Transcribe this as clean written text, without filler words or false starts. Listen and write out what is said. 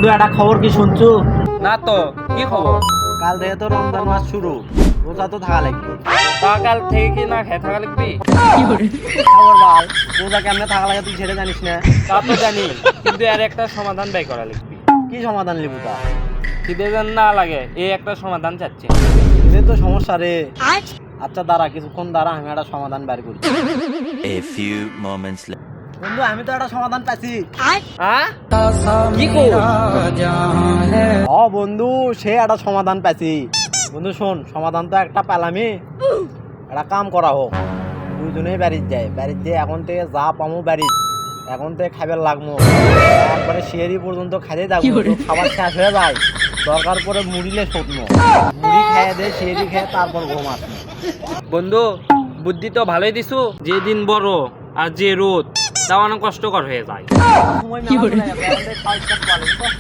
বন্ধু একটা খবর কি শুনছো? না তো, কি খবর? কাল থেকে তো রমজান মাস শুরু, রোজা তো থাকা লাগবে। কাল থেকে কি না খেয়ে থাকা লিখবি? খবর ভাই, রোজা কেমনে থাকা লাগে তুই সেটা জানিস না? তা তো জানি, কিন্তু এর একটা সমাধান বের করা লিখবি। কি সমাধান লিবু তা? খিদে যেন না লাগে, এই একটা সমাধান চাচ্ছি। এদের তো সমস্যা রে। আচ্ছা দাঁড়া, কিছুক্ষণ দাঁড়া, আমি একটা সমাধান বের করি। A few moments later. বন্ধু আমি তো একটা সমাধান পাইছি। হ্যাঁ? কি কর? বন্ধু সে একটা সমাধান পাইছি। বন্ধু শোন, সমাধান তো একটা পেলামই, একটা কাম করা হোক। দুজনেই বাড়ির যায়, বাড়ির দিয়ে এখন থেকে যা পামো বাড়ির, এখন থেকে খাবার লাগবো, একবারে শিয়ারি পর্যন্ত খাইতে থাকবো। খাবার শেষ হয়ে যায়, দরকার পরে মুড়িলে শুকনো মুড়ি খেয়ে দে, শিয়ারি খেয়ে তারপর ঘুম আসবে। বন্ধু বুদ্ধি তো ভালোই দিছু। যে দিন বড় আর যে রোদ, তাও অনেক কষ্টকর হয়ে যায়। সময় মেলা চলে যাবে, এখন থেকে খাওয়া start করে।